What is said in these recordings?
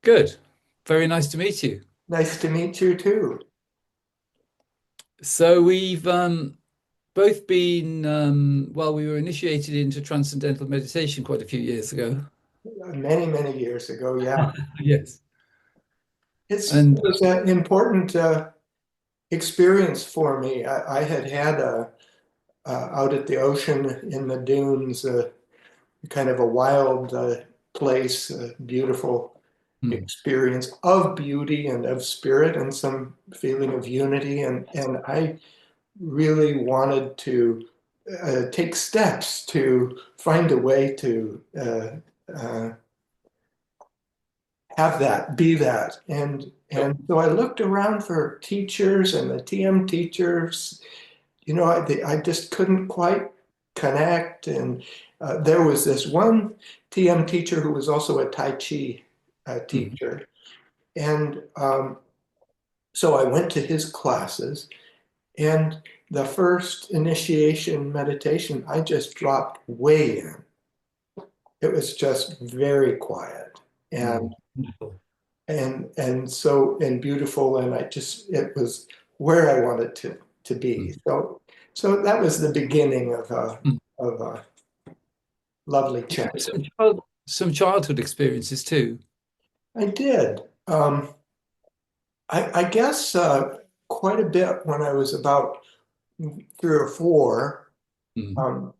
Good. Very nice to meet you. Nice to meet you too. So we've both been, well, we were initiated into Transcendental Meditation quite a few years ago. Many, many years ago, yeah. Yes. It And was an important experience for me. I had had out at the ocean in the dunes, kind of a wild place, a beautiful mm, experience of beauty and of spirit and some feeling of unity. And I really wanted to take steps to find a way to uh, have that, be that. And so I looked around for teachers and the TM teachers. I just couldn't quite connect. And there was this one TM teacher who was also a Tai Chi mm, teacher. And so I went to his classes. And the first initiation meditation, I just dropped way in. It was just very quiet. And wonderful. and beautiful, and it was where I wanted to be. Mm, So that was the beginning mm. of a lovely Did you have chapter. some childhood experiences too? I did. I guess quite a bit when I was about 3 or 4. Mm, Um,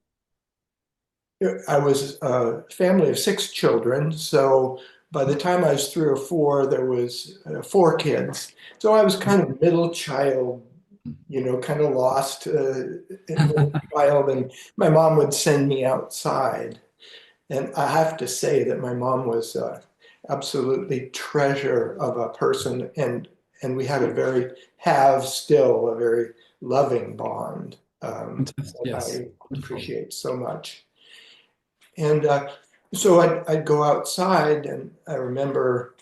I was a family of 6 children, so by the time I was 3 or 4, there was 4 kids. So I was kind of middle child, kind of lost middle child, and my mom would send me outside. And I have to say that my mom was absolutely treasure of a person, and we had have still a very loving bond Fantastic. that Yes. I Wonderful. appreciate so much. And so I'd go outside, and I remember,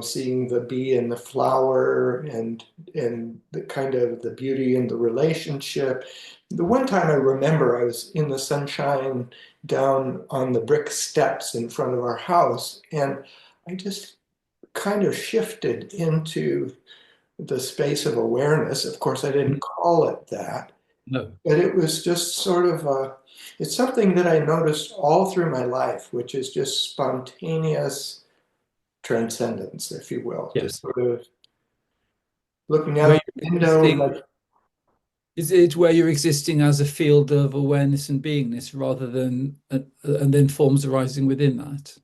seeing the bee and the flower and the kind of the beauty in the relationship. The one time I remember I was in the sunshine down on the brick steps in front of our house, and I just kind of shifted into the space of awareness. Of course, I Mm, didn't call it that, no. but it was just sort of it's something that I noticed all through my life, which is just spontaneous transcendence, if you will, just Yes. sort of looking Where out the you're window, existing, like, is it where you're existing as a field of awareness and beingness rather than and then forms arising within that?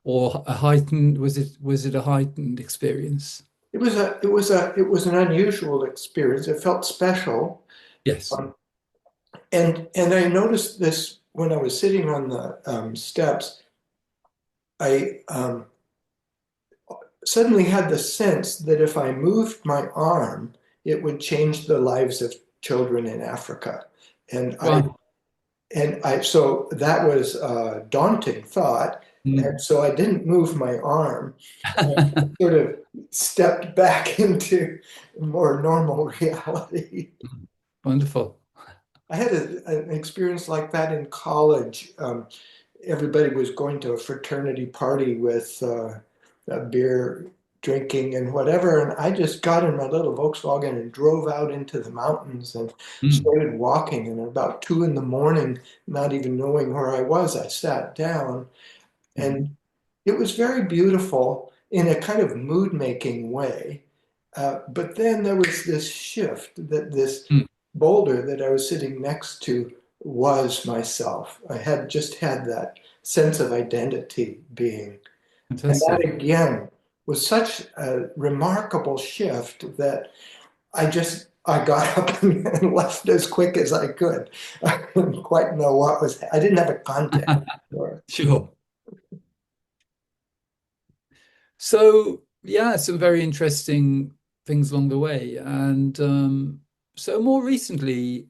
Or a heightened, was it a heightened experience? it was an unusual experience. It felt special. Yes. Um, and I noticed this when I was sitting on the steps. I suddenly had the sense that if I moved my arm, it would change the lives of children in Africa. And I Wow. so that was a daunting thought. And Mm. so I didn't move my arm. I sort of stepped back into more normal reality. Wonderful. I had an experience like that in college. Everybody was going to a fraternity party with beer drinking and whatever, and I just got in my little Volkswagen and drove out into the mountains and Mm. started walking. And at about 2 in the morning, not even knowing where I was, I sat down, and Mhm. it was very beautiful in a kind of mood-making way. But then there was this shift that this Mm. boulder that I was sitting next to was myself. I had just had that sense of identity being. And that Fantastic. again was such a remarkable shift that I got up and left as quick as I could. I didn't quite know I didn't have a context for it. Sure. So, yeah, some very interesting things along the way. And so, more recently,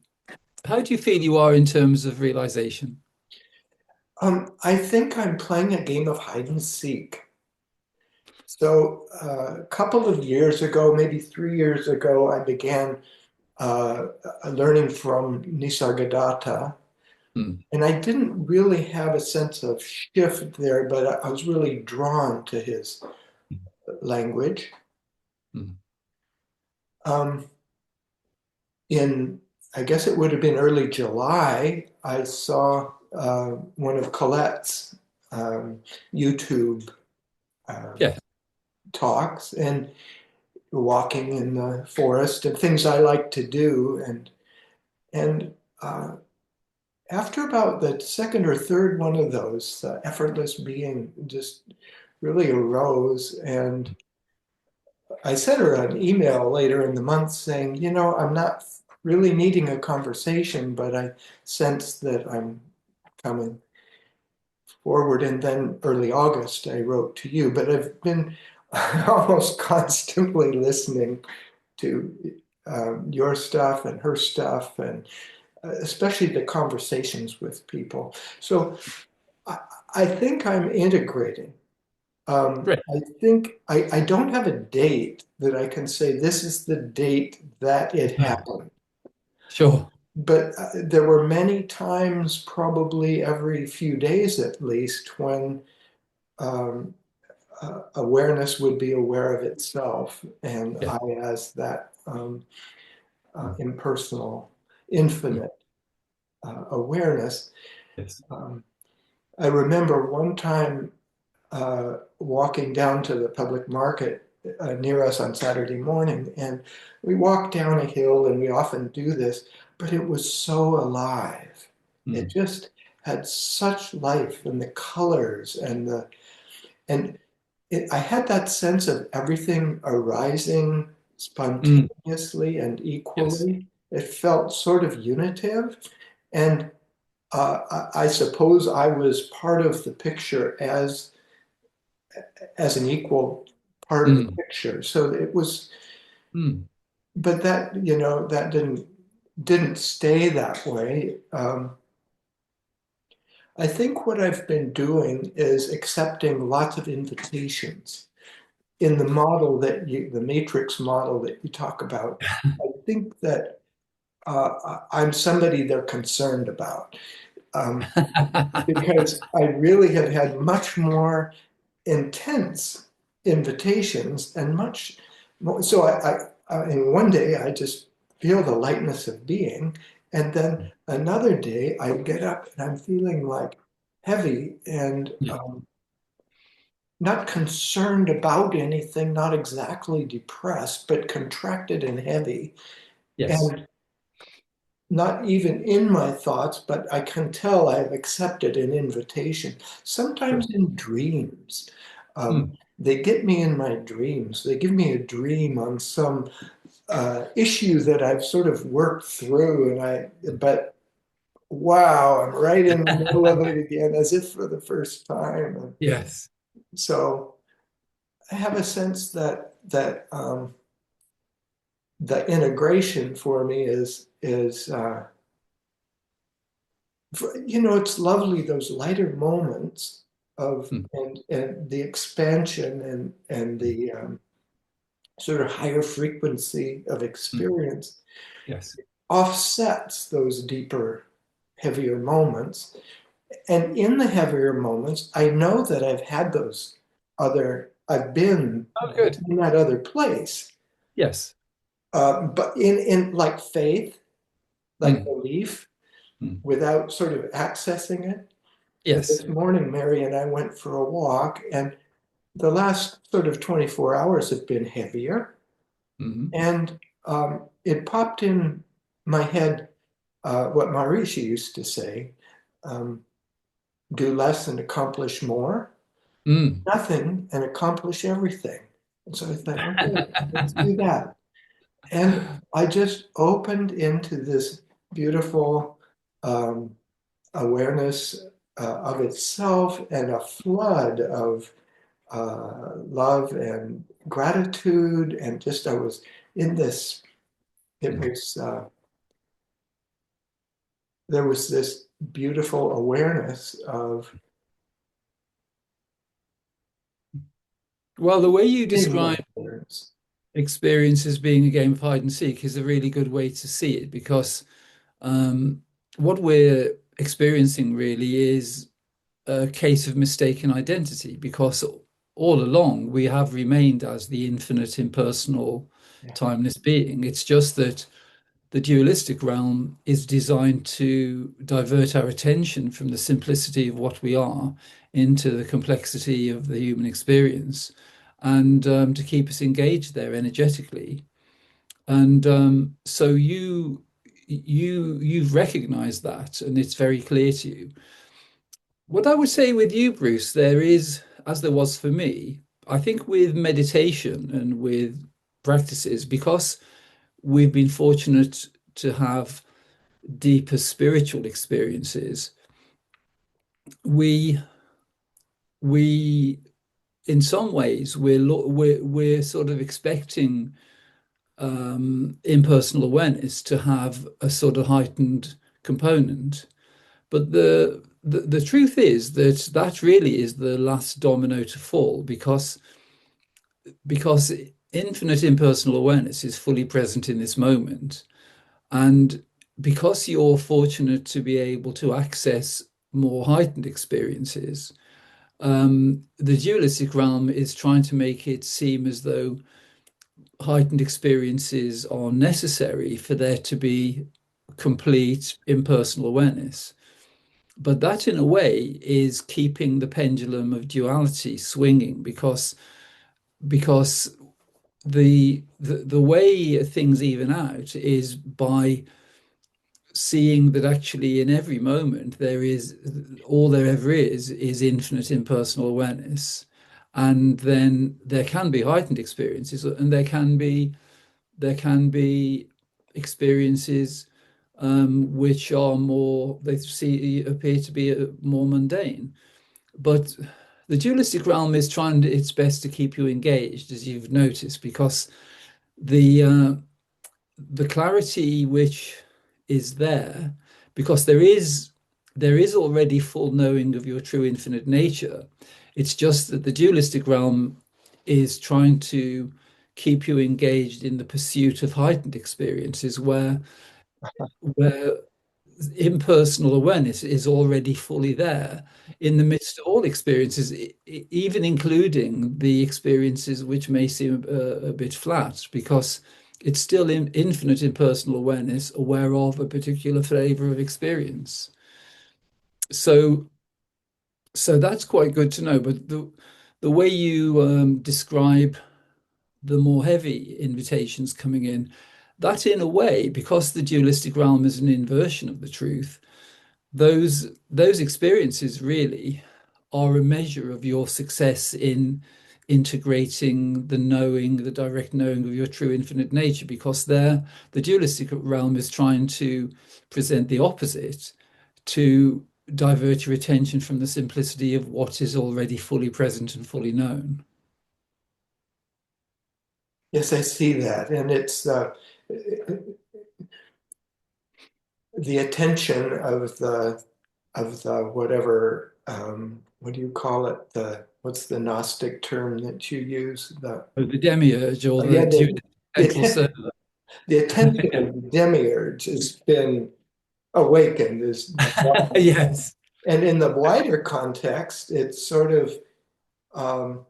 how do you feel you are in terms of realization? I think I'm playing a game of hide and seek. So, a couple of years ago, maybe 3 years ago, I began learning from Nisargadatta. Mm, And I didn't really have a sense of shift there, but I was really drawn to his language. mm. Um, in, I guess it would have been early July, I saw one of Colette's YouTube uh, Yes. talks, and walking in the forest and things I like to do. And after about the second or third one of those, the effortless being just really arose. And I sent her an email later in the month saying, I'm not really needing a conversation, but I sense that I'm coming forward. And then early August, I wrote to you, but I've been almost constantly listening to your stuff and her stuff, and especially the conversations with people. So I, I think I'm integrating. Great. I think I don't have a date that I can say this is the date that it No. happened. Sure. But there were many times, probably every few days at least, when um, awareness would be aware of itself, and Yeah. I, as that Mm, impersonal, mm. infinite awareness. Yes. Um, I remember one time walking down to the public market near us on Saturday morning, and we walked down a hill, and we often do this, but it was so alive. It Mm, just had such life, and the colors and I had that sense of everything arising mm. spontaneously and Yes. equally. It felt sort of unitive. And I suppose I was part of the picture as an equal part of the Mm, picture. So it was, mm. but that, that didn't stay that way. I think what I've been doing is accepting lots of invitations in the model the matrix model that you talk about. I think that I'm somebody they're concerned about, because I really have had much more intense invitations and much more. So in one day I just feel the lightness of being, and then another day I get up and I'm feeling like heavy and Yeah. not concerned about anything, not exactly depressed, but contracted and heavy, Yes. and not even in my thoughts, but I can tell I've accepted an invitation. Sure. Sometimes in dreams, Mm, they get me in my dreams. They give me a dream on some issue that I've sort of worked through, but wow, I'm right in the middle of it again, as if for the first time. And yes. so I have a sense that the integration for me is it's lovely, those lighter moments of Mm, and the expansion and mm, the sort of higher frequency of mm. experience Yes. offsets those deeper, heavier moments. And in the heavier moments, I know that I've been Oh, good. in that other place. Yes. But in like faith, like Mm, belief, mm. without sort of accessing it. And Yes. this morning, Mary and I went for a walk, and the last sort of 24 hours have been heavier. Hmm. And it popped in my head what Maharishi used to say, um, do less and accomplish more, Mm. nothing and accomplish everything. And so I thought, okay, let's do that. And I just opened into this beautiful um, awareness of itself and a flood of love and gratitude. And just, I was in this, it Mm. was, there was this beautiful awareness of Well, the way you being describe with others. experience as being a game of hide and seek is a really good way to see it because um, what we're experiencing really is a case of mistaken identity because all along we have remained as the infinite, impersonal, Yeah. timeless being. It's just that the dualistic realm is designed to divert our attention from the simplicity of what we are into the complexity of the human experience and to keep us engaged there energetically. And so you've recognized that, and it's very clear to you. What I would say with you, Bruce, there is, as there was for me, I think with meditation and with practices, because we've been fortunate to have deeper spiritual experiences, we we in some ways we're sort of expecting impersonal awareness to have a sort of heightened component. But the truth is that that really is the last domino to fall because infinite impersonal awareness is fully present in this moment. And because you're fortunate to be able to access more heightened experiences, the dualistic realm is trying to make it seem as though heightened experiences are necessary for there to be complete impersonal awareness. But that, in a way, is keeping the pendulum of duality swinging because the way things even out is by seeing that actually in every moment there is all there ever is infinite impersonal awareness. And then there can be heightened experiences, and there can be experiences which are more they see appear to be more mundane. But the dualistic realm is trying its best to keep you engaged, as you've noticed, because the uh, the clarity which is there, because there is already full knowing of your true infinite nature. It's just that the dualistic realm is trying to keep you engaged in the pursuit of heightened experiences where impersonal awareness is already fully there in the midst of all experiences, even including the experiences which may seem a bit flat, because it's still in infinite impersonal awareness, aware of a particular flavor of experience. So, so that's quite good to know. But the way you describe the more heavy invitations coming in, that in a way, because the dualistic realm is an inversion of the truth, those experiences really are a measure of your success in integrating the knowing, the direct knowing of your true infinite nature, because the dualistic realm is trying to present the opposite, to divert your attention from the simplicity of what is already fully present and fully known. Yes, I see that. And it's the attention of the whatever what do you call it? The what's the Gnostic term that you use? The The demiurge or yeah, the central the, server. the attention of the demiurge has been awakened. Yes, And in the wider context, um,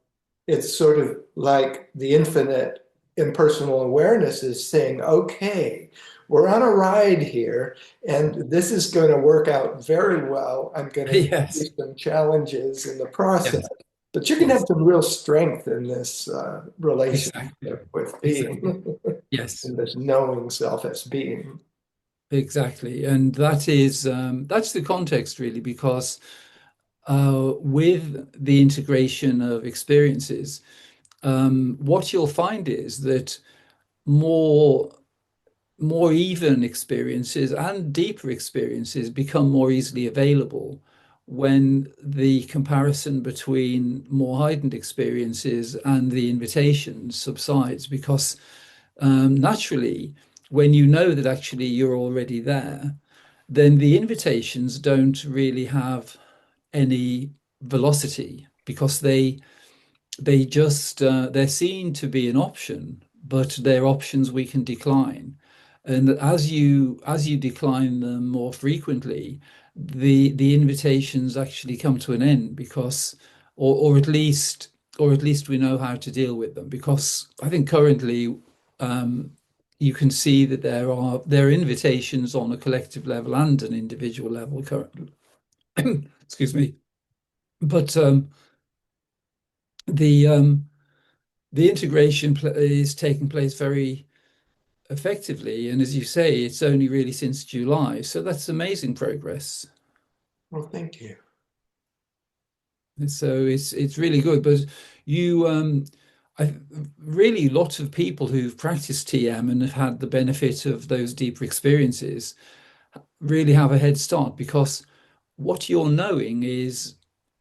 it's sort of like the infinite impersonal awareness is saying, okay, we're on a ride here, and this is going to work out very well. I'm going to yes, face some challenges in the process, yes, but you can have yes, some real strength in this exactly, relationship with exactly. being, Yes. in this knowing self as being. Exactly, and that's the context really, because with the integration of experiences, what you'll find is that more more even experiences and deeper experiences become more easily available when the comparison between more heightened experiences and the invitations subsides, because naturally, when you know that actually you're already there, then the invitations don't really have any velocity because they just they're seen to be an option, but they're options we can decline. And as you decline them more frequently, the invitations actually come to an end because, or at least we know how to deal with them. Because I think currently, um, you can see that there are invitations on a collective level and an individual level currently. Excuse me. But the um, the integration is taking place very effectively, and as you say, it's only really since July, so that's amazing progress. Well, thank you. So it's really good. But you, I really lots of people who've practiced TM and have had the benefit of those deeper experiences really have a head start because what you're knowing is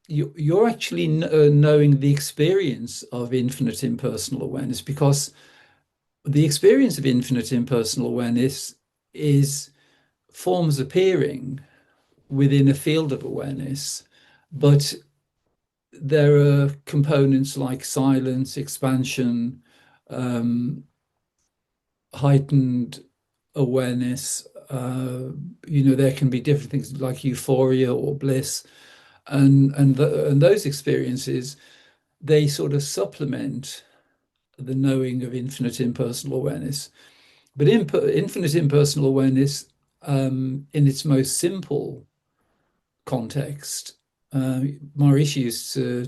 you're actually knowing the experience of infinite impersonal awareness because the experience of infinite impersonal awareness is forms appearing within a field of awareness, but there are components like silence, expansion, um, heightened awareness. There can be different things like euphoria or bliss, and those experiences they sort of supplement the knowing of infinite impersonal awareness. But infinite impersonal awareness, in its most simple context, uh, Maharishi used to,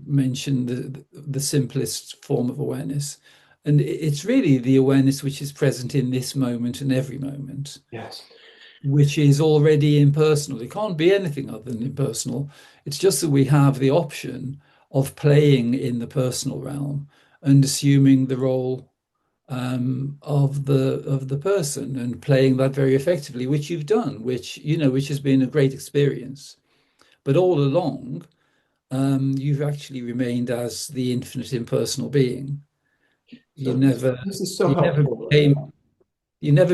mention the simplest form of awareness, and it's really the awareness which is present in this moment and every moment, Yes. which is already impersonal. It can't be anything other than impersonal. It's just that we have the option of playing in the personal realm and assuming the role of the person and playing that very effectively, which you've done, which has been a great experience. But all along, you've actually remained as the infinite impersonal being. You So never, this is so you never helpful.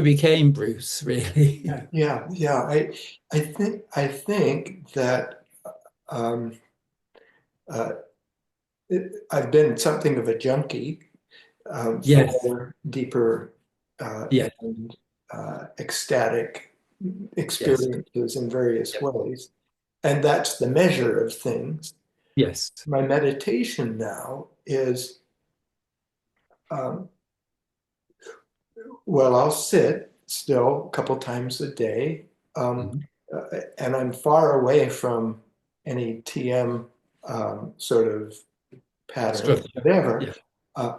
became Bruce, really. Yeah. I think that um, uh, I've been something of a junkie Yes, for deeper yes, and ecstatic yes, experiences in various yes, ways. And that's the measure of things. yes. My meditation now is, um, well, I'll sit still a couple times a day, Mhm. and I'm far away from any TM sort of pattern, Structure. whatever. Yeah, Uh,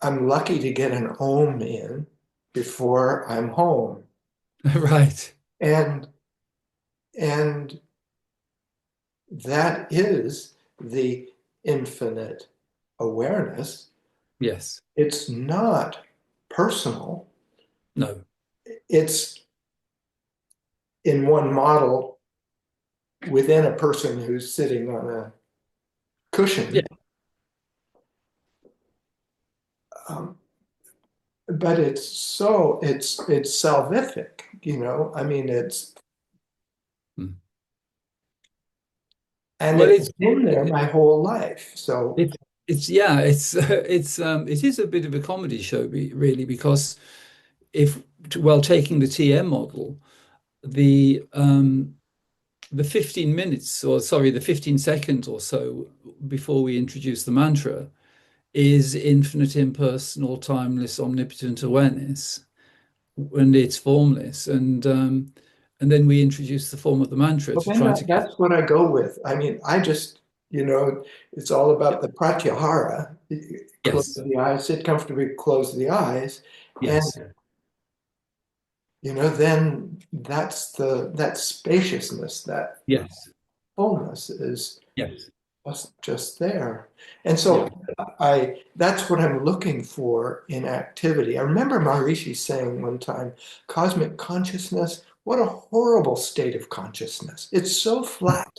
I'm lucky to get an Om in before I'm home. right. And and that is the infinite awareness. Yes. It's not personal. No. It's in one model within a person who's sitting on a Yeah. cushion. Um, but it's salvific, I mean, Mm. and Well, it's it's been there my whole life. So It, it's yeah, it is a bit of a comedy show, really, because if well, taking the TM model, the 15 minutes, or sorry, the 15 seconds or so before we introduce the mantra is infinite, impersonal, timeless, omnipotent awareness, and it's formless, and then we introduce the form of the mantra well, to then try to get that's what I go with. I mean, I just, it's all about the pratyahara. Close yes, the eyes, sit comfortably, close the eyes. And, yes, then that spaciousness, that yes, fullness is yes, just there. And yeah. so that's what I'm looking for in activity. I remember Maharishi saying one time, cosmic consciousness, what a horrible state of consciousness. It's so flat.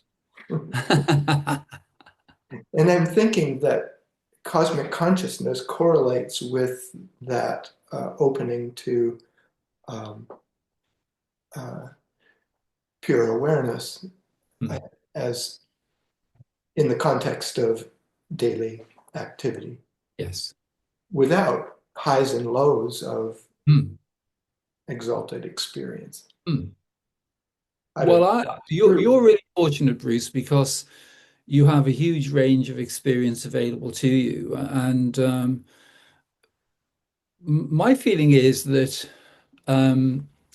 And I'm thinking that cosmic consciousness correlates with that opening to um, uh, pure awareness uh, Mm, as in the context of daily activity yes. without highs and lows of Mm. exalted experience. Hmm. I don't Well, know. you're really fortunate, Bruce, because you have a huge range of experience available to you. And my feeling is that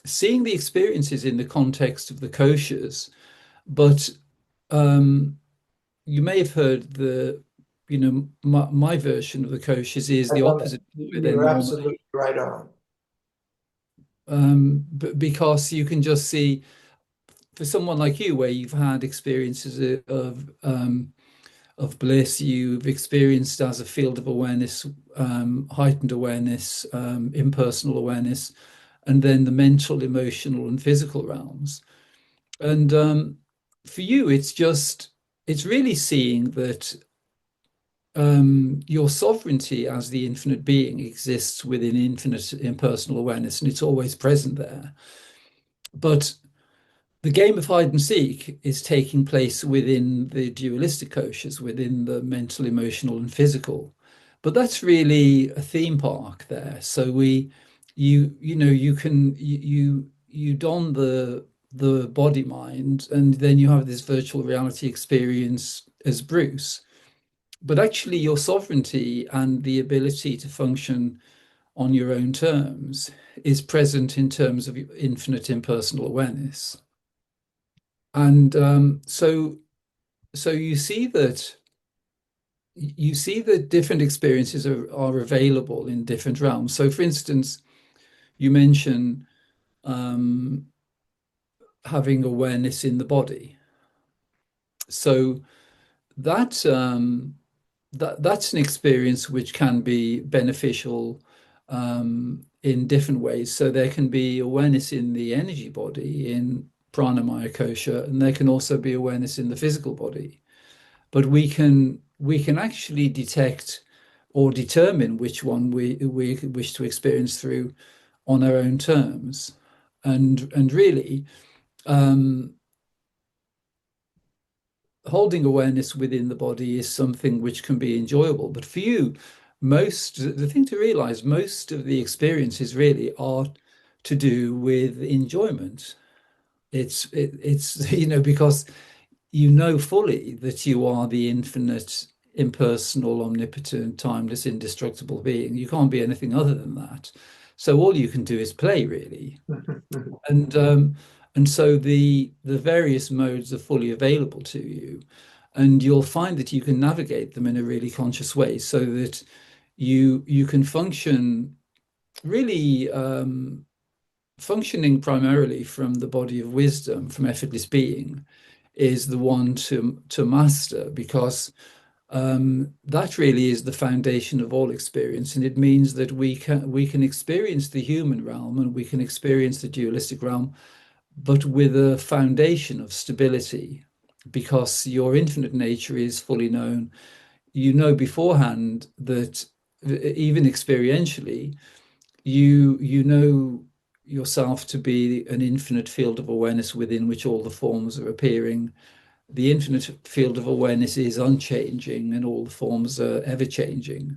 seeing the experiences in the context of the koshas, but um, you may have heard my version of the koshas is the opposite way then You're normally, absolutely right on. because you can just see for someone like you, where you've had experiences of bliss, you've experienced as a field of awareness, heightened awareness, impersonal awareness, and then the mental, emotional, and physical realms. And for you, it's really seeing that your sovereignty as the infinite being exists within infinite impersonal awareness, and it's always present there. But the game of hide and seek is taking place within the dualistic koshas, within the mental, emotional, and physical. But that's really a theme park there. So you don the body mind, and then you have this virtual reality experience as Bruce. But actually, your sovereignty and the ability to function on your own terms is present in terms of infinite impersonal awareness. And so you see that different experiences are available in different realms. So, for instance, you mention um, having awareness in the body. So that that's an experience which can be beneficial in different ways. So there can be awareness in the energy body in pranamaya kosha, and there can also be awareness in the physical body. But we can actually detect or determine which one we wish to experience through on our own terms. And really, um, holding awareness within the body is something which can be enjoyable. But for you, the thing to realize, most of the experiences really are to do with enjoyment. It's because you know fully that you are the infinite, impersonal, omnipotent, timeless, indestructible being. You can't be anything other than that. So all you can do is play, really. And so the various modes are fully available to you, and you'll find that you can navigate them in a really conscious way, so that you can function really functioning primarily from the body of wisdom, from effortless being, is the one to master, because that really is the foundation of all experience, and it means that we can experience the human realm and we can experience the dualistic realm, but with a foundation of stability, because your infinite nature is fully known. You know beforehand that even experientially, you know yourself to be an infinite field of awareness within which all the forms are appearing. The infinite field of awareness is unchanging, and all the forms are ever changing.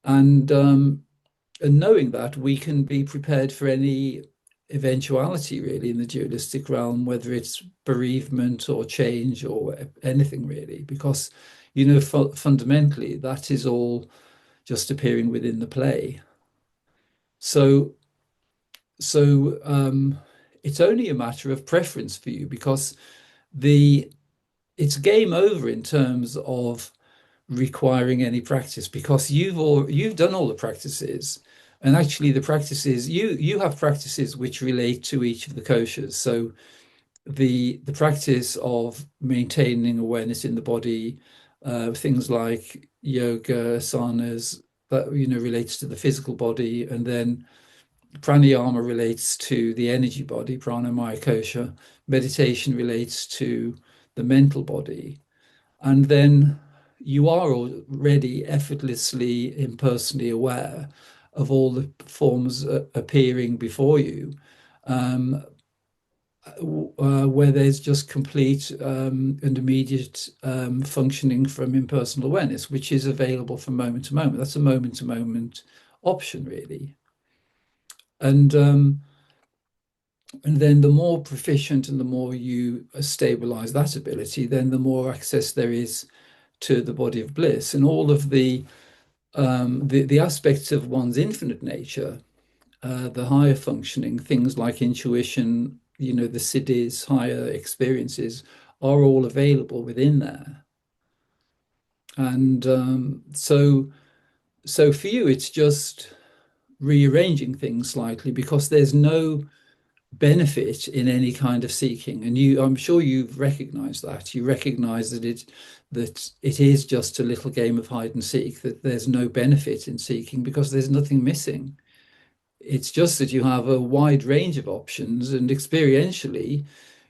And knowing that, we can be prepared for any eventuality really in the dualistic realm, whether it's bereavement or change or anything really, because fundamentally that is all just appearing within the play. So so it's only a matter of preference for you, because the it's game over in terms of requiring any practice, because you've done all the practices. And actually the practices, you have practices which relate to each of the koshas. So the practice of maintaining awareness in the body, things like yoga asanas, that relates to the physical body. And then pranayama relates to the energy body, pranamaya kosha. Meditation relates to the mental body. And then you are already effortlessly, impersonally aware of all the forms appearing before you, um, where there's just complete and immediate functioning from impersonal awareness, which is available from moment to moment. That's a moment to moment option, really. And And then the more proficient and the more you stabilize that ability, then the more access there is to the body of bliss and all of the aspects of one's infinite nature, the higher functioning things like intuition, the siddhis, higher experiences are all available within there. And so for you, it's just rearranging things slightly because there's no benefit in any kind of seeking. And I'm sure you've recognized that. You recognize that it is just a little game of hide and seek, that there's no benefit in seeking because there's nothing missing. It's just that you have a wide range of options, and experientially,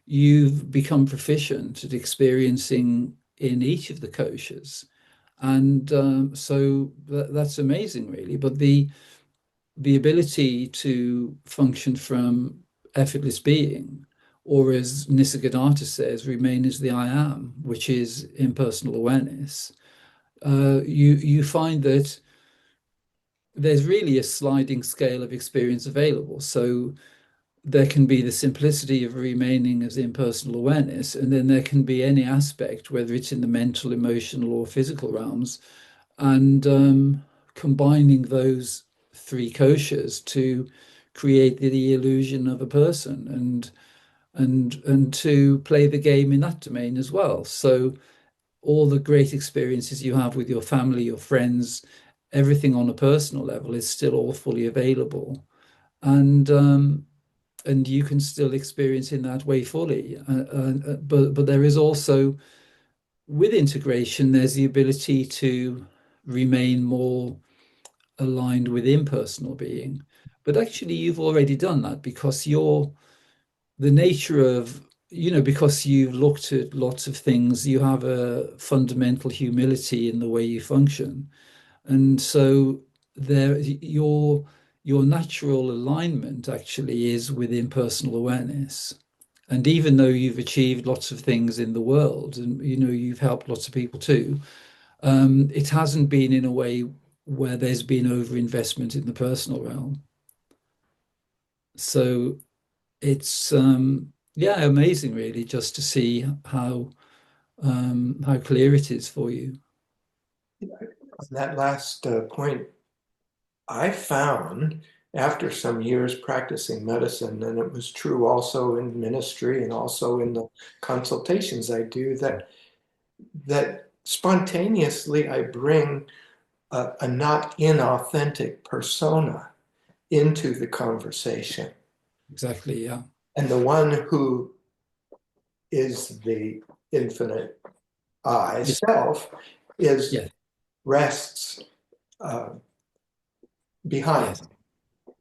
you've become proficient at experiencing in each of the koshas. And so that's amazing, really. But the ability to function from effortless being, or as Nisargadatta says, remain as the I am, which is impersonal awareness, you find that there's really a sliding scale of experience available. So there can be the simplicity of remaining as impersonal awareness, and then there can be any aspect, whether it's in the mental, emotional, or physical realms, and combining those three koshas to create the illusion of a person and to play the game in that domain as well. So all the great experiences you have with your family, your friends, everything on a personal level is still all fully available. And you can still experience in that way fully. But there is also, with integration, there's the ability to remain more aligned with impersonal being. But actually, you've already done that because you're the nature of, because you've looked at lots of things, you have a fundamental humility in the way you function. And so there your natural alignment actually is with impersonal awareness. And even though you've achieved lots of things in the world and you've helped lots of people too, it hasn't been in a way where there's been overinvestment in the personal realm. So it's yeah, amazing really just to see how clear it is for you. On that last point, I found after some years practicing medicine, and it was true also in ministry and also in the consultations I do, that spontaneously I bring a not inauthentic persona into the conversation. Exactly, yeah. And the one who is the infinite I Yes, self is yes, rests uh, behind, yes,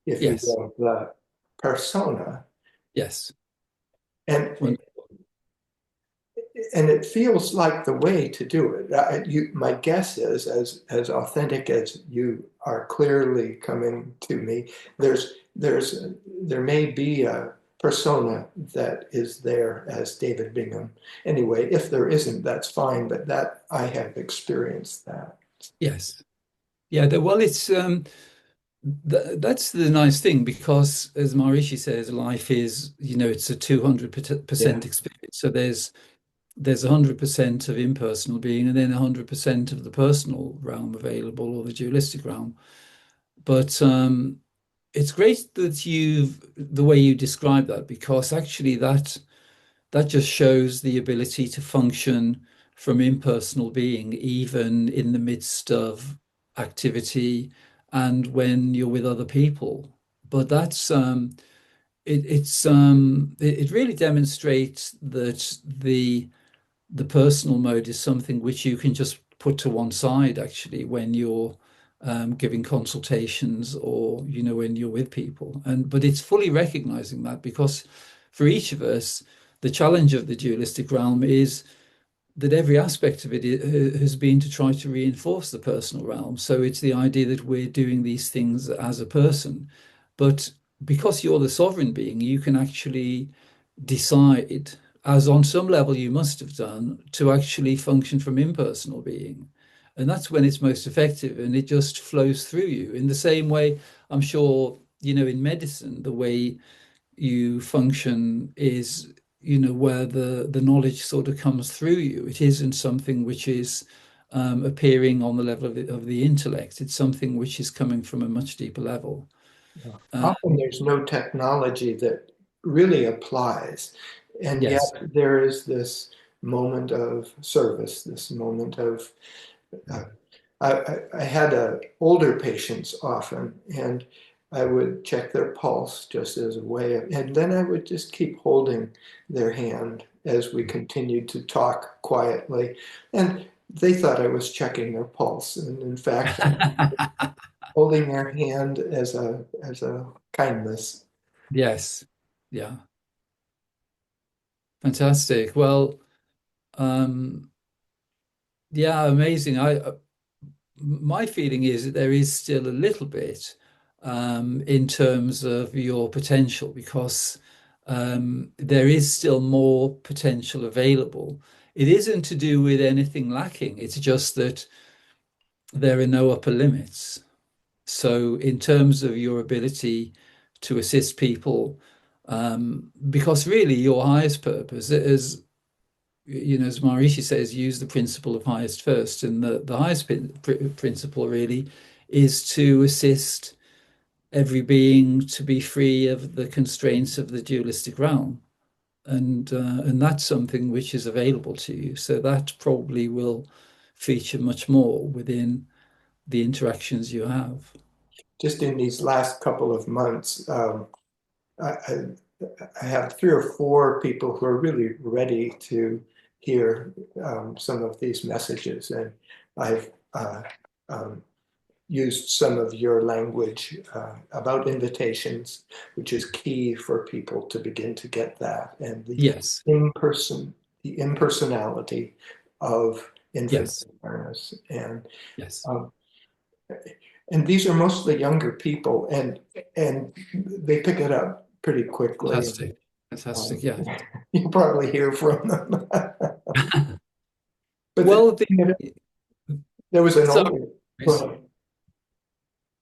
if you yes, will, the persona. yes. And When, and it feels like the way to do it. My guess is, as authentic as you are clearly coming to me, there may be a persona that is there as David Bingham. Anyway, if there isn't, that's fine. But that I have experienced that. yes. Yeah, well, it's that's the nice thing because, as Maharishi says, life is, it's a Yeah. 200% experience. So there's 100% of impersonal being and then 100% of the personal realm available or the dualistic realm. But it's great that the way you describe that because actually that just shows the ability to function from impersonal being, even in the midst of activity and when you're with other people. But it really demonstrates that the personal mode is something which you can just put to one side actually when you're giving consultations or when you're with people. But it's fully recognizing that because for each of us the challenge of the dualistic realm is that every aspect of it has been to try to reinforce the personal realm. So it's the idea that we're doing these things as a person, but because you're the sovereign being, you can actually decide, as on some level you must have done, to actually function from impersonal being. And that's when it's most effective and it just flows through you. In the same way, I'm sure, in medicine, the way you function is, where the knowledge sort of comes through you. It isn't something which is appearing on the level of the intellect. It's something which is coming from a much deeper level. Yeah. Uh, Often there's no technology that really applies, and yet yes. there is this moment of service, this moment of uh, I had older patients often, and I would check their pulse just as a way of, and then I would just keep holding their hand as we continued to talk quietly. And they thought I was checking their pulse. And in fact, holding their hand as a kindness. Yes. Yeah. Fantastic. Well, um, yeah, amazing. My feeling is that there is still a little bit in terms of your potential because there is still more potential available. It isn't to do with anything lacking. It's just that there are no upper limits. So, in terms of your ability to assist people, because really your highest purpose is, as Maharishi says, use the principle of highest first. And the highest principle really is to assist every being to be free of the constraints of the dualistic realm. And that's something which is available to you. So that probably will feature much more within the interactions you have. Just in these last couple of months, I, I, I have three or four people who are really ready to hear some of these messages, and I've um, used some of your language about invitations, which is key for people to begin to get that, and Yes, the impersonality of infinite yes, awareness, yes. um, and these are mostly younger people, and they pick it up pretty quickly. Fantastic. Fantastic. Um, Yeah. you'll probably hear from them. But Well, you know, there was an sorry. older. Go ahead.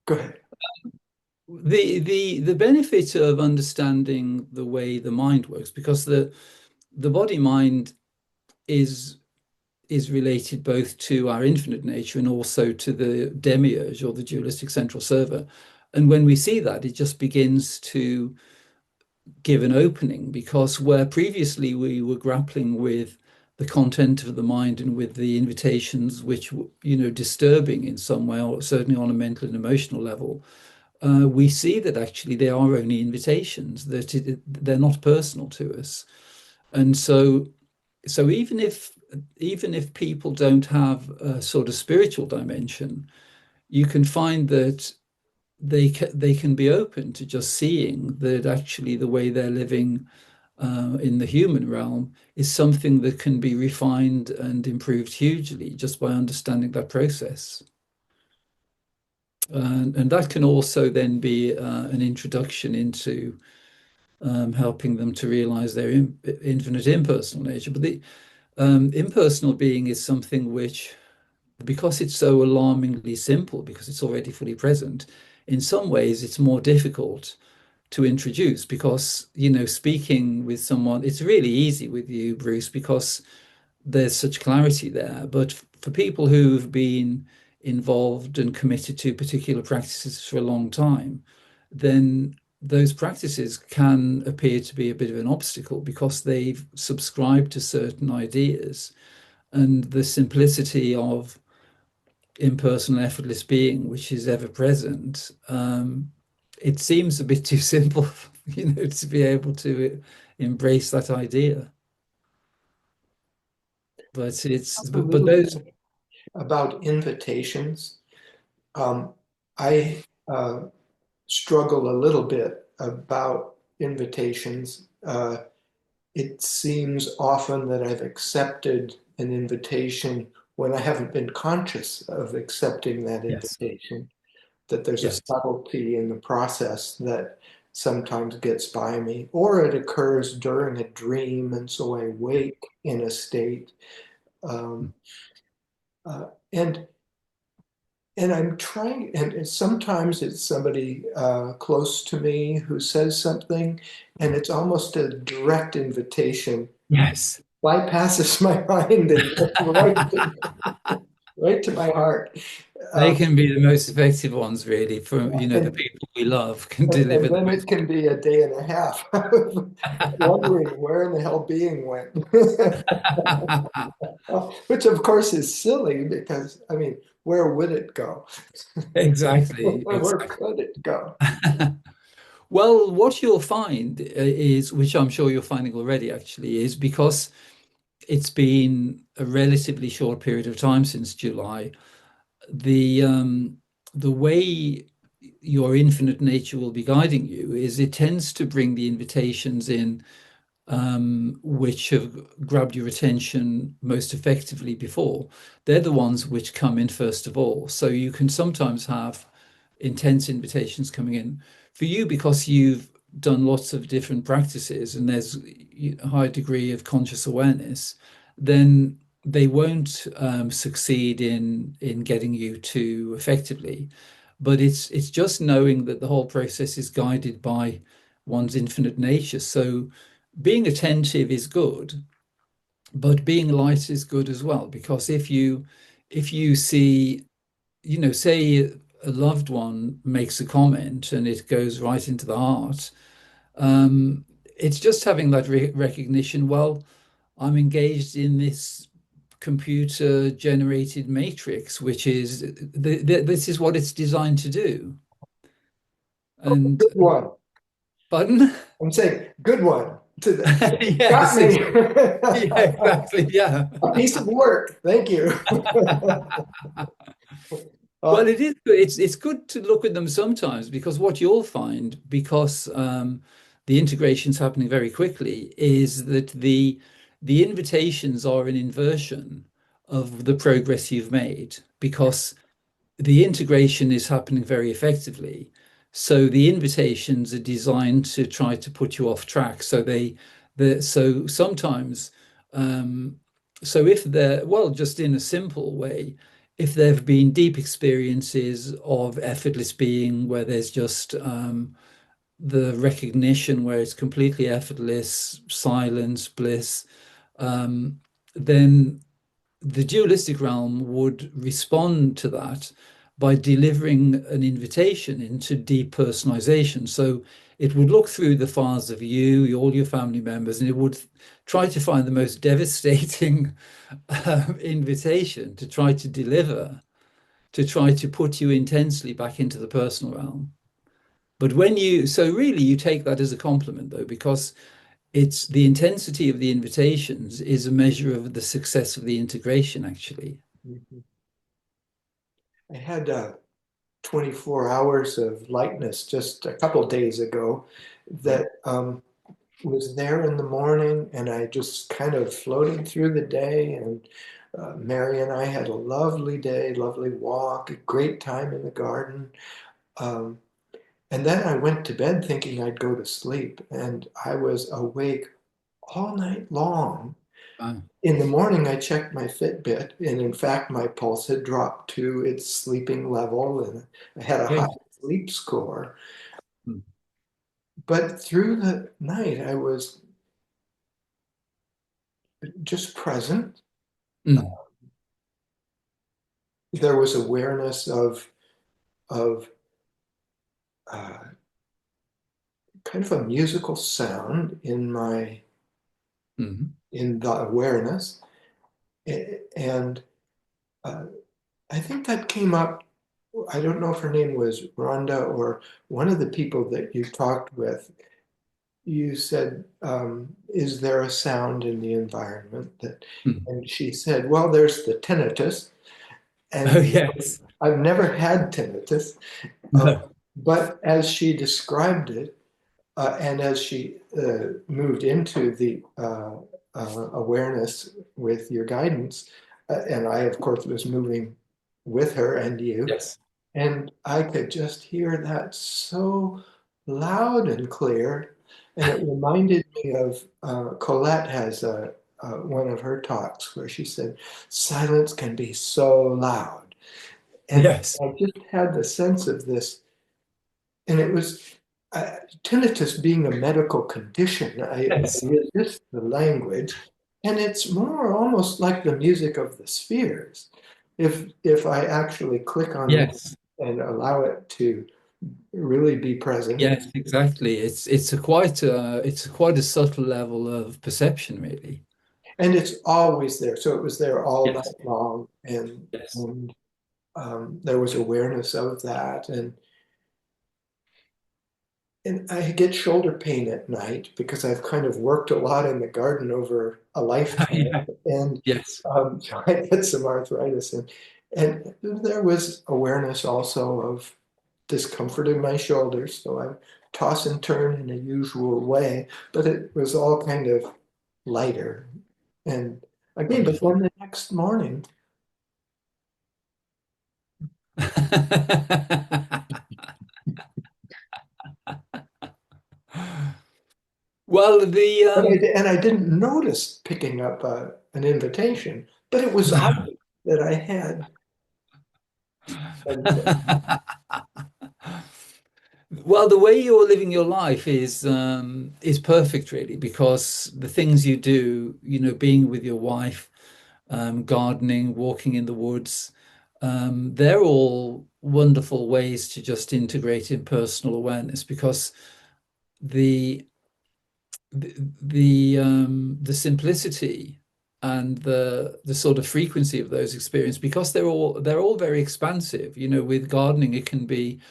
Go ahead. The benefit of understanding the way the mind works, because the body mind is is related both to our infinite nature and also to the demiurge or the dualistic central server. And when we see that, it just begins to give an opening, because where previously we were grappling with the content of the mind and with the invitations which were, disturbing in some way, or certainly on a mental and emotional level, we see that actually they are only invitations, that they're not personal to us. And so even if people don't have a sort of spiritual dimension, you can find that they can be open to just seeing that actually the way they're living in the human realm is something that can be refined and improved hugely just by understanding that process. And that can also then be an introduction into helping them to realize their infinite impersonal nature. But the impersonal being is something which, because it's so alarmingly simple, because it's already fully present, in some ways it's more difficult to introduce because, speaking with someone, it's really easy with you, Bruce, because there's such clarity there. But for people who've been involved and committed to particular practices for a long time, then those practices can appear to be a bit of an obstacle because they've subscribed to certain ideas, and the simplicity of impersonal, effortless being, which is ever present, it seems a bit too simple, to be able to embrace that idea. But Talk a but little those, bit about invitations. I struggle a little bit about invitations. It seems often that I've accepted an invitation when I haven't been conscious of accepting that yes, invitation, that there's a yes, subtlety in the process that sometimes gets by me, or it occurs during a dream, and so I wake in a state. Um, and and I'm trying, and sometimes it's somebody close to me who says something, and it's almost a direct invitation, Yes. bypasses my mind and goes right to my heart. They Um, can be the most effective ones, really, for, the and, people we love can and deliver the then it most. can be a day and a half of wondering where in the hell being went. Which of course is silly because, I mean, where would it go? Exactly, Where exactly. could it go? Well, what you'll find is, which I'm sure you're finding already actually, is because it's been a relatively short period of time since July, the way your infinite nature will be guiding you is it tends to bring the invitations in which have grabbed your attention most effectively before. They're the ones which come in first of all. So you can sometimes have intense invitations coming in for you because you've done lots of different practices and there's a high degree of conscious awareness, then they won't succeed in getting you to effectively. But it's just knowing that the whole process is guided by one's infinite nature. So being attentive is good, but being light is good as well. Because if you see, say a loved one makes a comment and it goes right into the heart, it's just having that recognition. Well, I'm engaged in this computer generated matrix, which is this is what it's designed to do. And Good one. pardon? I'm saying good one. Got Yes, me. yeah, exactly. Yeah. A piece of work. Thank you. Well, Uh, it is good. It's good to look at them sometimes because what you'll find, because the integration's happening very quickly, is that the invitations are an inversion of the progress you've made because the integration is happening very effectively. So the invitations are designed to try to put you off track. So sometimes, um, so if they're, well, just in a simple way, if there have been deep experiences of effortless being where there's just the recognition where it's completely effortless, silence, bliss, um, then the dualistic realm would respond to that by delivering an invitation into depersonalization. So it would look through the files of you, all your family members, and it would try to find the most devastating invitation to try to deliver, to try to put you intensely back into the personal realm. But so really you take that as a compliment though, because it's the intensity of the invitations is a measure of the success of the integration, actually. I had 24 hours of lightness just a couple days ago that was there in the morning, and I just kind of floated through the day. And Mary and I had a lovely day, lovely walk, a great time in the garden. Um, and then I went to bed thinking I'd go to sleep, and I was awake all night long. Wow. In the morning, I checked my Fitbit, and in fact, my pulse had dropped to its sleeping level, and I had a high Okay. sleep score. Mm. But through the night, I was just present. Mm. There was awareness of uh, kind of a musical sound Mm. in the awareness, and uh, I think that came up. I don't know if her name was Rhonda or one of the people that you talked with. You said, "Is there a sound in the environment that?" Mm. And she said, "Well, there's the tinnitus, Oh, and yes. I've never had tinnitus." Uh, No. but as she described it, and as she moved into the awareness with your guidance, and I, of course, was moving with her and you, Yes. and I could just hear that so loud and clear. And it reminded me of Colette has one of her talks where she said, silence can be so loud. And Yes. I just had the sense of this, and it was tinnitus being a medical condition. I Yes. resist the language, and it's more almost like the music of the spheres. If I actually click on it Yes. and allow it to really be present, Yes, exactly. It's quite a subtle level of perception, really. and it's always there. So it was there all Yes. night long, and Yes. and there was awareness of that, and I get shoulder pain at night because I've kind of worked a lot in the garden over a lifetime, Yeah. and Yes. so I get some arthritis, and there was awareness also of discomfort in my shoulders, so I toss and turn in a usual way, but it was all kind of lighter. And again, but Wonderful. then the next morning, Well, the and I didn't notice picking up an invitation, but it was obvious that I had. And well, the way you're living your life is perfect, really, because the things you do, being with your wife, gardening, walking in the woods, they're all wonderful ways to just integrate in personal awareness because the the simplicity and the sort of frequency of those experiences because they're all very expansive. With gardening, it can be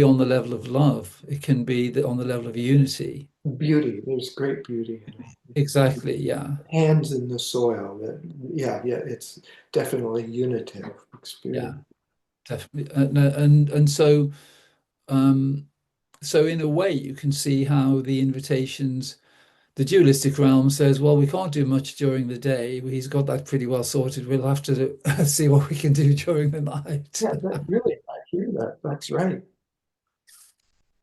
on the level of love. It can be on the level of unity. beauty, there's great beauty in it. Exactly. Yeah. Hands in the soil. Yeah, yeah, it's definitely unitive Yeah. experience. Definitely. And so in a way, you can see how the dualistic realm says, well, we can't do much during the day. He's got that pretty well sorted. We'll have to see what we can do during the night. Yeah, that really, I hear that. That's right.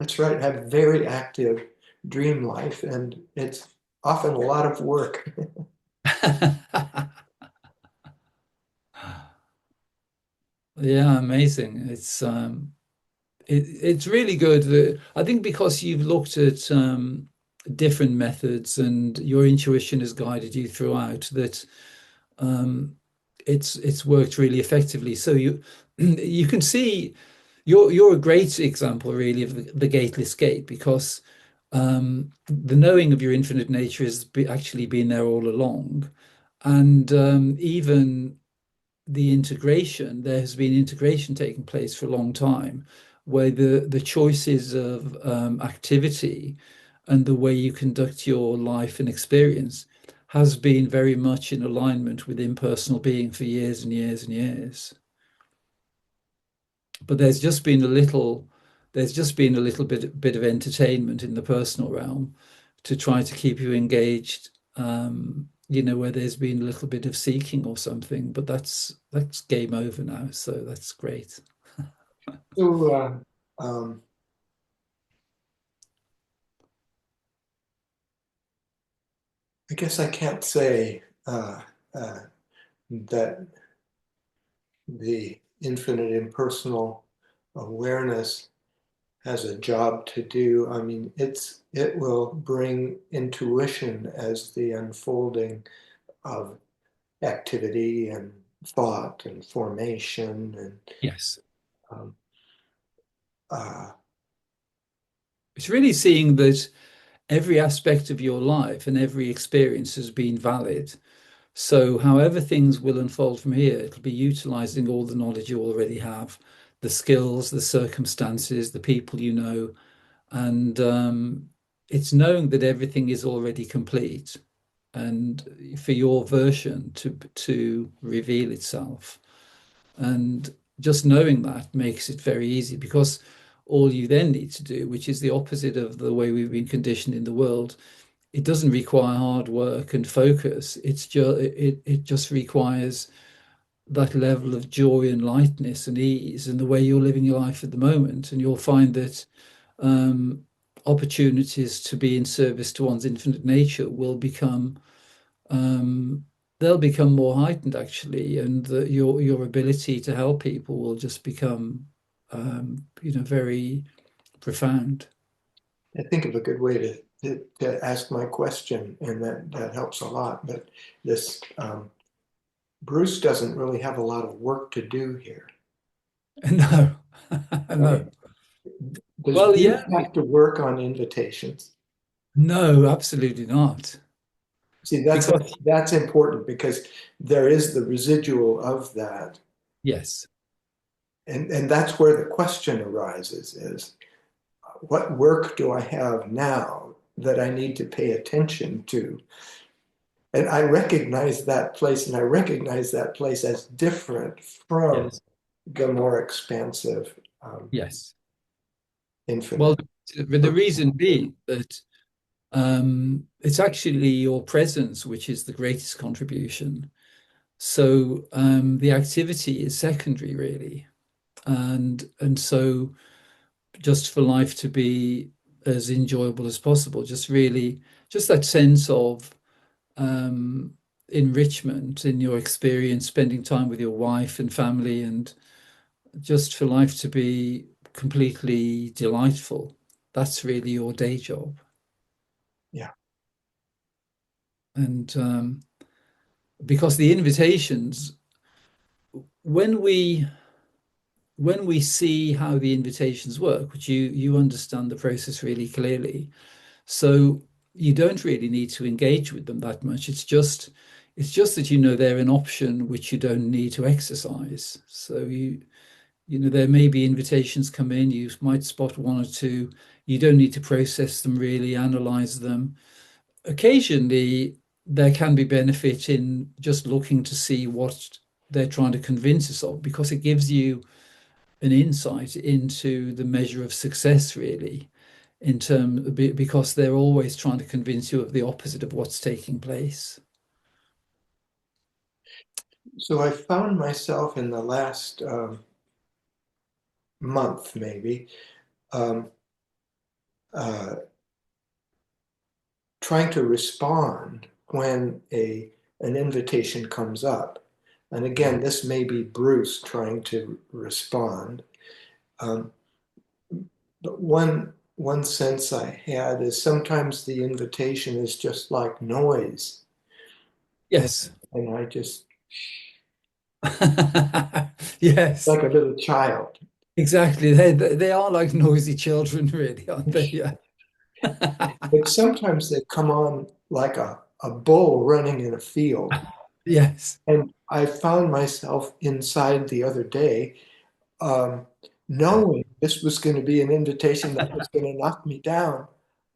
That's right. I have very active dream life, and it's often a lot of work. Yeah, amazing. It's really good. I think because you've looked at different methods and your intuition has guided you throughout that um, it's worked really effectively. So you can see you're a great example really of the gateless gate because the knowing of your infinite nature has actually been there all along, and even there has been integration taking place for a long time, where the choices of activity and the way you conduct your life and experience has been very much in alignment with impersonal being for years and years and years. But there's just been a little bit of entertainment in the personal realm to try to keep you engaged, where there's been a little bit of seeking or something, but that's game over now, so that's great. So, um, I guess I can't say that the infinite impersonal awareness has a job to do. I mean, it will bring intuition as the unfolding of activity and thought and formation and Yes. um, uh, It's really seeing that every aspect of your life and every experience has been valid. So, however things will unfold from here, it'll be utilizing all the knowledge you already have, the skills, the circumstances, the people you know, and it's knowing that everything is already complete, and for your version to reveal itself, and just knowing that makes it very easy because all you then need to do, which is the opposite of the way we've been conditioned in the world, it doesn't require hard work and focus. It just requires that level of joy and lightness and ease and the way you're living your life at the moment. And you'll find that um, opportunities to be in service to one's infinite nature will become um, they'll become more heightened actually, and your ability to help people will just become, very profound. I think of a good way to ask my question, and that helps a lot. But this Bruce doesn't really have a lot of work to do here, No, right? no. Does Well, yeah, Bruce have to work on invitations? no, absolutely not. See, Because that's important because there is the residual of that, yes, and that's where the question arises: is what work do I have now that I need to pay attention to? And I recognize that place, and I recognize that place as different from yes, the more expansive, yes. Well, infinite. the reason being that it's actually your presence which is the greatest contribution. So the activity is secondary, really, and so just for life to be as enjoyable as possible, just really just that sense of um, enrichment in your experience, spending time with your wife and family, and just for life to be completely delightful. That's really your day job. Yeah. And because the invitations, when we when we see how the invitations work, which you understand the process really clearly, so you don't really need to engage with them that much. It's just that they're an option which you don't need to exercise. So there may be invitations come in, you might spot one or two. You don't need to process them really, analyze them. Occasionally, there can be benefit in just looking to see what they're trying to convince us of, because it gives you an insight into the measure of success, really, because they're always trying to convince you of the opposite of what's taking place. So I found myself in the last month, maybe, um, uh, trying to respond when an invitation comes up. And again, this may be Bruce trying to respond. Um, but one sense I had is sometimes the invitation is just like noise, and, Yes. and I just Yes, like a little child. exactly. They are like noisy children, really, aren't they? Yeah. But sometimes they come on like a bull running in a field. Yes. And I found myself inside the other day, um, knowing this was going to be an invitation that was going to knock me down.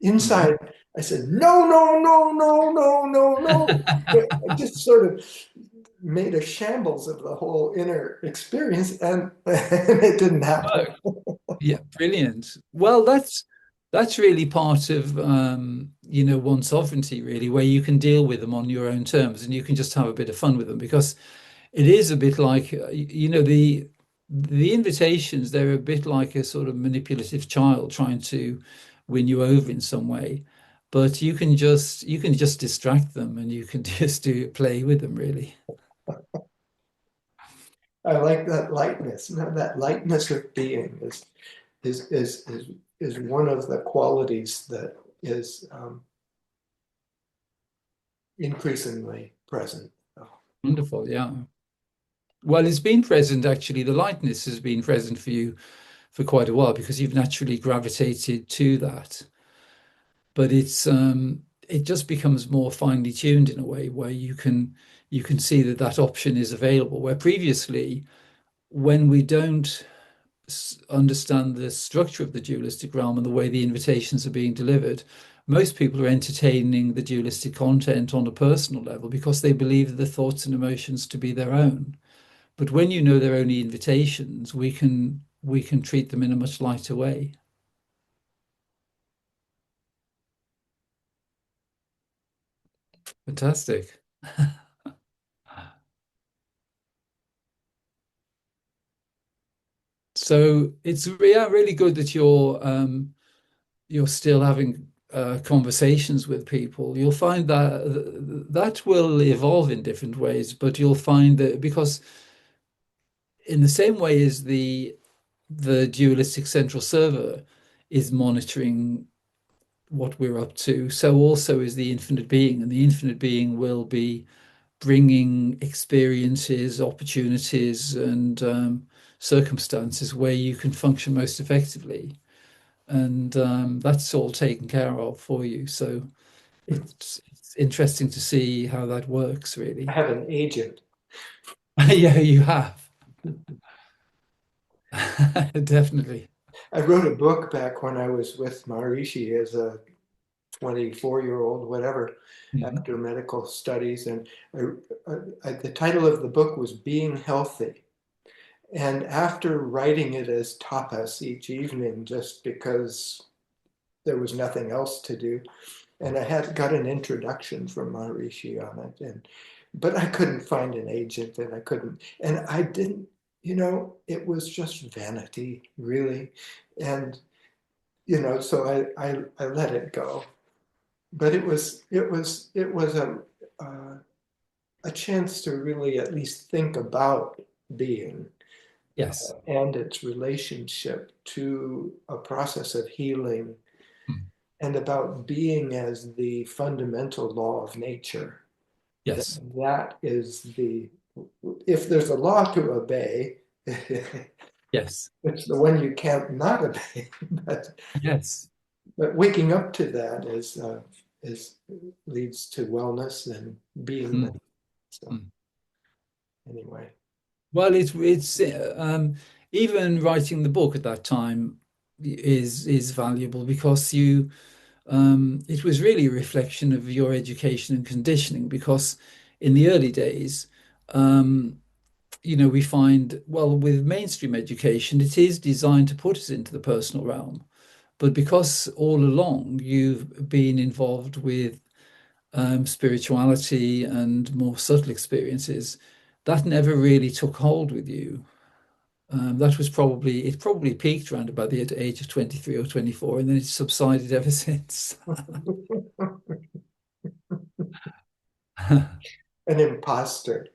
Mhm. Inside, I said, no, no, no, no, no, no, no. I just sort of made a shambles of the whole inner experience, and, and it didn't happen. Yeah, brilliant. Well, that's really part of one's sovereignty, really, where you can deal with them on your own terms and you can just have a bit of fun with them, because it is a bit like the invitations, they're a bit like a sort of manipulative child trying to win you over in some way. But you can just distract them and you can just do play with them, really. I like that lightness. You know, that lightness of being is is is is one of the qualities that is increasingly present. Wonderful, yeah. Well, it's been present actually. The lightness has been present for you for quite a while because you've naturally gravitated to that. But it just becomes more finely tuned in a way where you can see that that option is available. Where previously, when we don't understand the structure of the dualistic realm and the way the invitations are being delivered, most people are entertaining the dualistic content on a personal level because they believe the thoughts and emotions to be their own. But when they're only invitations, we can treat them in a much lighter way. Fantastic. So it's, yeah, really good that you're still having conversations with people, you'll find that that will evolve in different ways, but you'll find that because in the same way as the dualistic central server is monitoring what we're up to, so also is the infinite being, and the infinite being will be bringing experiences, opportunities, and circumstances where you can function most effectively. And that's all taken care of for you. So it's interesting to see how that works, I really. have an agent. Yeah, you have. Definitely. I wrote a book back when I was with Maharishi as a 24-year-old, whatever, Mhm. after medical studies. And the title of the book was Being Healthy. And after writing it as tapas each evening, just because there was nothing else to do, and I had got an introduction from Maharishi on it, and but I couldn't find an agent, and I couldn't, and I didn't, it was just vanity, really, and so I let it go. But it was a chance to really at least think about being Yes. and its relationship to a process of healing Mm. and about being as the fundamental law of nature. That, Yes. that is if there's a law to obey, it's Yes. the one you can't not obey. But, Yes. but waking up to that is leads to wellness and Mm. beingness. So Mm. anyway, Well, it's even writing the book at that time is valuable because you it was really a reflection of your education and conditioning because in the early days, um, we find, well, with mainstream education, it is designed to put us into the personal realm. But because all along you've been involved with spirituality and more subtle experiences, that never really took hold with you. That was it probably peaked around about the age of 23 or 24, and then it's subsided ever since. an imposter,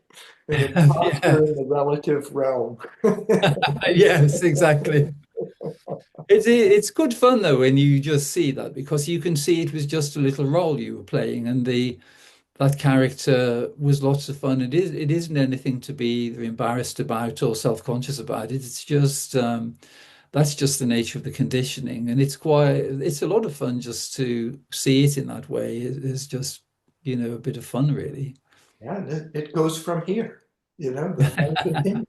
an Yeah. imposter in the relative realm. Yes, exactly. It's good fun though when you just see that because you can see it was just a little role you were playing, and the that character was lots of fun. It isn't anything to be either embarrassed about or self-conscious about. It's just that's just the nature of the conditioning, and it's a lot of fun just to see it in that way. It's just a bit of fun, really. Yeah, and it goes from here. The fun continues.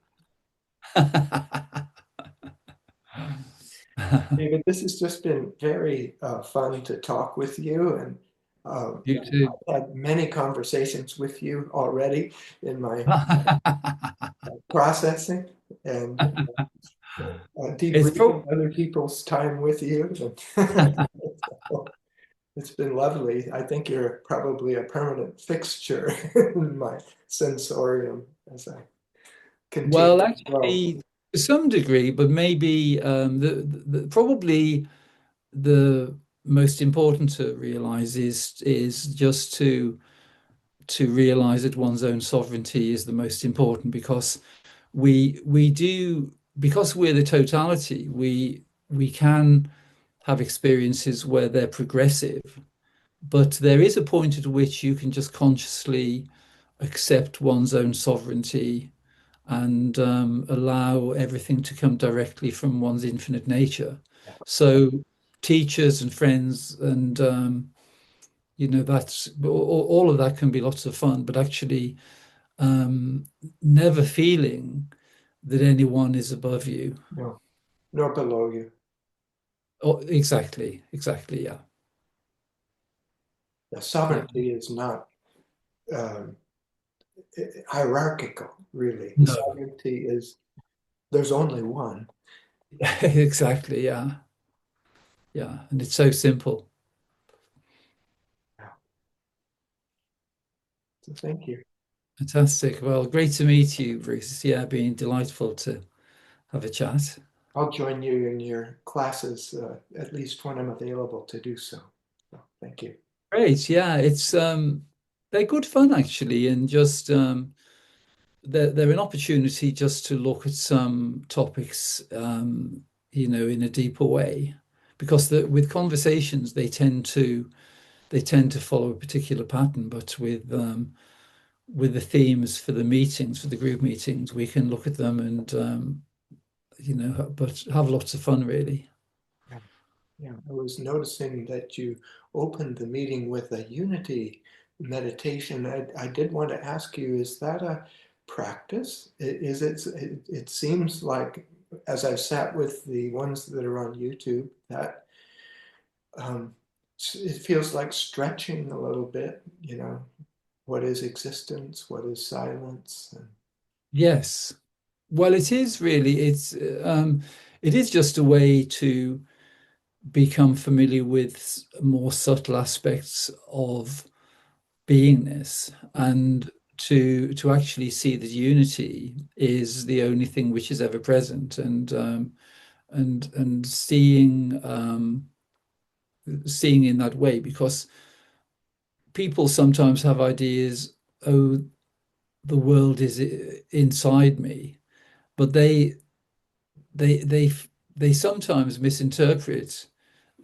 David, this has just been very fun to talk with you, and You too. I've had many conversations with you already in my processing and It's debriefing probably other people's time with you. It's been lovely. I think you're probably a permanent fixture in my sensorium as I continue well, to grow. actually, to some degree, but maybe probably the most important to realize is just to realize that one's own sovereignty is the most important because we do because we're the totality, we can have experiences where they're progressive, but there is a point at which you can just consciously accept one's own sovereignty and allow everything to come directly from one's infinite nature. So teachers and friends and that's all of that can be lots of fun, but actually um, never feeling that anyone is above you. No, nor below you. Oh, exactly, exactly, yeah, The yeah. sovereignty is not um, hierarchical, really. No, Sovereignty is there's only one. exactly, yeah, yeah, and it's so simple. Yeah. So thank you. Fantastic. Well, great to meet you, Bruce. Yeah, been delightful to have a chat. I'll join you in your classes at least when I'm available to do so. Thank you. Great. Yeah, it's they're good fun actually, and just they're an opportunity just to look at some topics, in a deeper way, because with conversations they tend to follow a particular pattern, but with the themes for the meetings, for the group meetings, we can look at them and but have lots of fun really. Yeah. Yeah, I was noticing that you opened the meeting with a unity meditation. I did want to ask you, is that a practice? Is it, it seems like, as I've sat with the ones that are on YouTube, that um, it feels like stretching a little bit, what is existence, what is silence? And Yes. Well, it is really, it is just a way to become familiar with more subtle aspects of beingness, and to actually see that unity is the only thing which is ever present, and seeing in that way, because people sometimes have ideas, oh, the world is inside me, but they they they sometimes misinterpret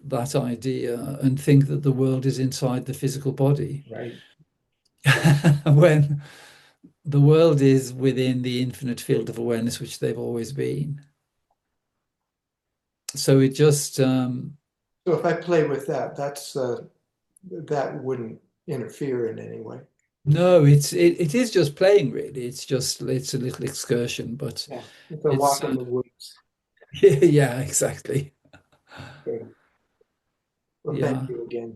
that idea and think that the world is inside the physical body, right. when the world is within the infinite field of awareness which they've always been. So it just So if I play with that, that wouldn't interfere in any way. no, it is just playing really. It's a little excursion, but Yeah, it's a it's walk in the woods. yeah, exactly. Good. Well, thank Yeah. you again.